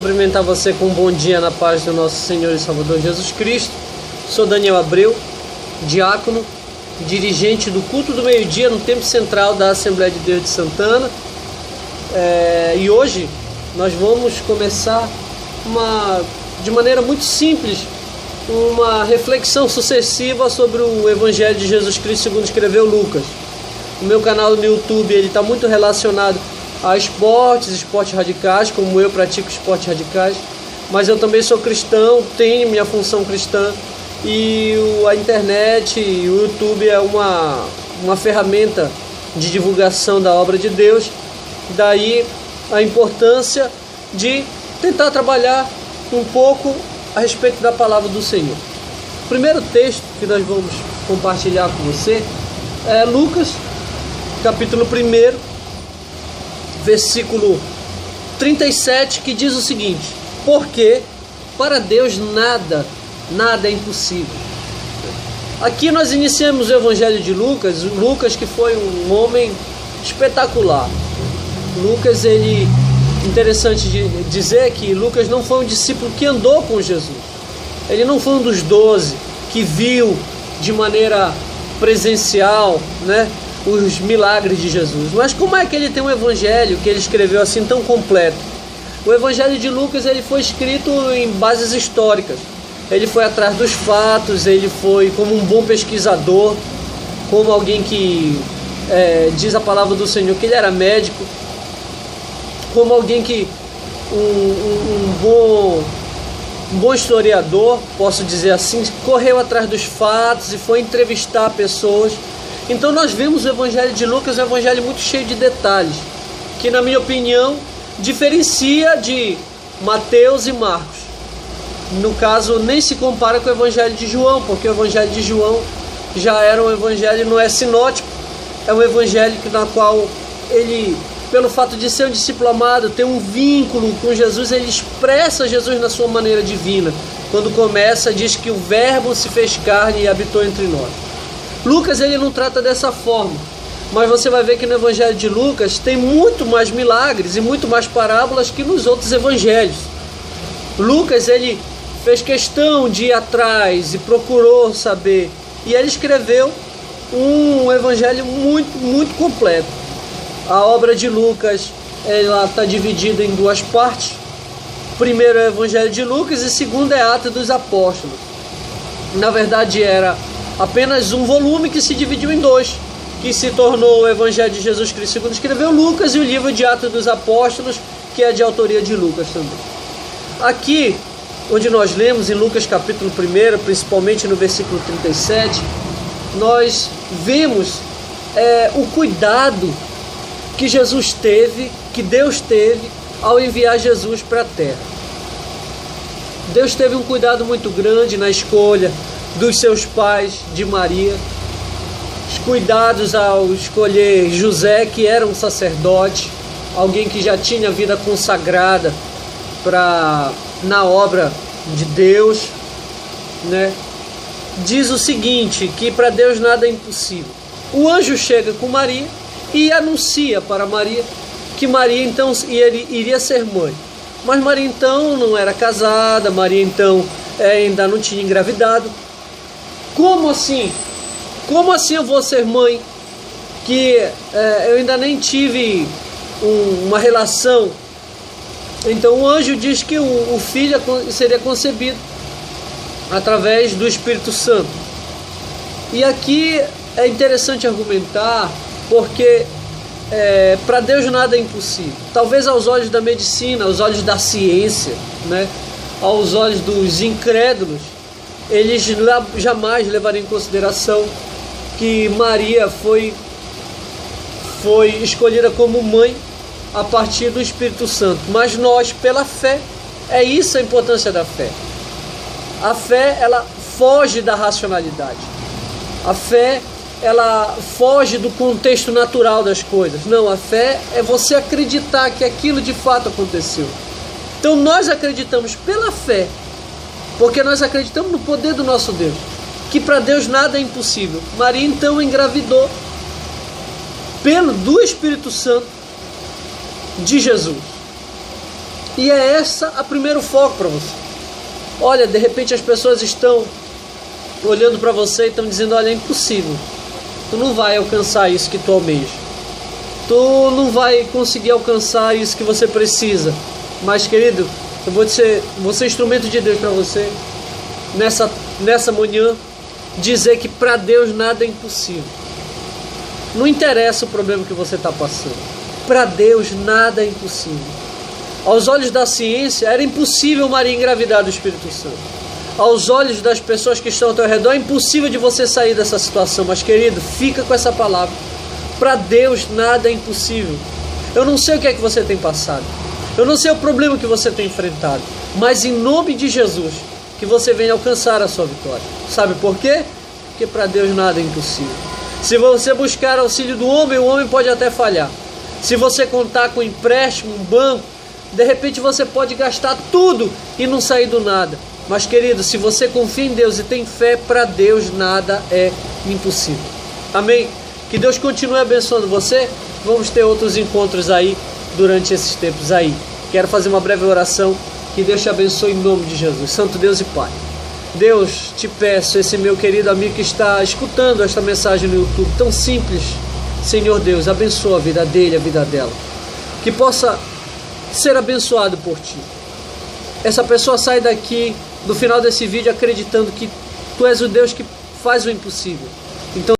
Cumprimentar você com um bom dia na paz do nosso Senhor e Salvador Jesus Cristo. Sou Daniel Abreu, diácono, dirigente do culto do meio-dia no Templo Central da Assembleia de Deus de Santana. E hoje nós vamos começar de maneira muito simples uma reflexão sucessiva sobre o Evangelho de Jesus Cristo segundo escreveu Lucas. O meu canal no YouTube está muito relacionado a esportes radicais, como eu pratico esportes radicais, mas eu também sou cristão, tenho minha função cristã, e a internet e o YouTube é uma ferramenta de divulgação da obra de Deus. Daí a importância de tentar trabalhar um pouco a respeito da palavra do Senhor. O primeiro texto que nós vamos compartilhar com você é Lucas, capítulo 1, versículo 37, que diz o seguinte: porque para Deus nada é impossível. Aqui nós iniciamos o Evangelho de Lucas, que foi um homem espetacular. Lucas, interessante dizer que Lucas não foi um discípulo que andou com Jesus. Ele não foi um dos 12 que viu de maneira presencial, os milagres de Jesus. Mas como é que ele tem um evangelho que ele escreveu assim tão completo? O Evangelho de Lucas ele foi escrito em bases históricas. Ele foi atrás dos fatos, ele foi como um bom pesquisador, como alguém que diz a palavra do Senhor que ele era médico, como alguém que um bom historiador, posso dizer assim, correu atrás dos fatos e foi entrevistar pessoas. Então nós vemos o Evangelho de Lucas, um evangelho muito cheio de detalhes, que na minha opinião diferencia de Mateus e Marcos. No caso, nem se compara com o Evangelho de João, porque o Evangelho de João já era um evangelho, não é sinótico, é um evangelho na qual ele, pelo fato de ser um discípulo amado, ter um vínculo com Jesus, ele expressa Jesus na sua maneira divina. Quando começa, diz que o Verbo se fez carne e habitou entre nós. Lucas ele não trata dessa forma, mas você vai ver que no Evangelho de Lucas tem muito mais milagres e muito mais parábolas que nos outros evangelhos. Lucas ele fez questão de ir atrás e procurou saber, e ele escreveu um evangelho muito completo. A obra de Lucas está dividida em duas partes. Primeiro é o Evangelho de Lucas e segundo é Atos dos Apóstolos. Na verdade era apenas um volume que se dividiu em dois, que se tornou o Evangelho de Jesus Cristo segundo escreveu Lucas e o livro de Atos dos Apóstolos, que é de autoria de Lucas também. Aqui, onde nós lemos em Lucas capítulo 1, principalmente no versículo 37, nós vemos o cuidado que Jesus teve, que Deus teve ao enviar Jesus para a terra. Deus teve um cuidado muito grande na escolha dos seus pais, de Maria, os cuidados ao escolher José, que era um sacerdote, alguém que já tinha a vida consagrada na obra de Deus, Diz o seguinte, que para Deus nada é impossível. O anjo chega com Maria e anuncia para Maria que Maria então iria ser mãe. Mas Maria então não era casada, Maria então ainda não tinha engravidado. Como assim? Como assim eu vou ser mãe? Que eu ainda nem tive uma relação. Então o anjo diz que o filho seria concebido através do Espírito Santo. E aqui é interessante argumentar, porque para Deus nada é impossível. Talvez aos olhos da medicina, aos olhos da ciência, aos olhos dos incrédulos, eles jamais levariam em consideração que Maria foi escolhida como mãe a partir do Espírito Santo. Mas nós, pela fé, é isso a importância da fé. A fé, ela foge da racionalidade. A fé, ela foge do contexto natural das coisas. Não, a fé é você acreditar que aquilo de fato aconteceu. Então nós acreditamos pela fé, porque nós acreditamos no poder do nosso Deus, que para Deus nada é impossível. Maria então engravidou do Espírito Santo de Jesus. E é essa a primeiro foco para você. Olha, de repente as pessoas estão olhando para você e estão dizendo, olha, é impossível. Tu não vai alcançar isso que tu almeja. Tu não vai conseguir alcançar isso que você precisa. Mas, querido, eu vou ser instrumento de Deus para você nessa manhã, dizer que para Deus nada é impossível. Não interessa o problema que você está passando. Para Deus nada é impossível. Aos olhos da ciência era impossível Maria engravidar do Espírito Santo. Aos olhos das pessoas que estão ao teu redor é impossível de você sair dessa situação. Mas, querido, fica com essa palavra. Para Deus nada é impossível. Eu não sei o que é que você tem passado. Eu não sei o problema que você tem enfrentado. Mas em nome de Jesus, que você venha alcançar a sua vitória. Sabe por quê? Porque para Deus nada é impossível. Se você buscar auxílio do homem, o homem pode até falhar. Se você contar com empréstimo, um banco, de repente você pode gastar tudo e não sair do nada. Mas, querido, se você confia em Deus e tem fé, para Deus nada é impossível. Amém? Que Deus continue abençoando você. Vamos ter outros encontros aí durante esses tempos aí. Quero fazer uma breve oração. Que Deus te abençoe em nome de Jesus. Santo Deus e Pai. Deus, te peço, esse meu querido amigo que está escutando esta mensagem no YouTube, tão simples. Senhor Deus, abençoa a vida dele, a vida dela. Que possa ser abençoado por Ti. Essa pessoa sai daqui, no final desse vídeo, acreditando que Tu és o Deus que faz o impossível. Então,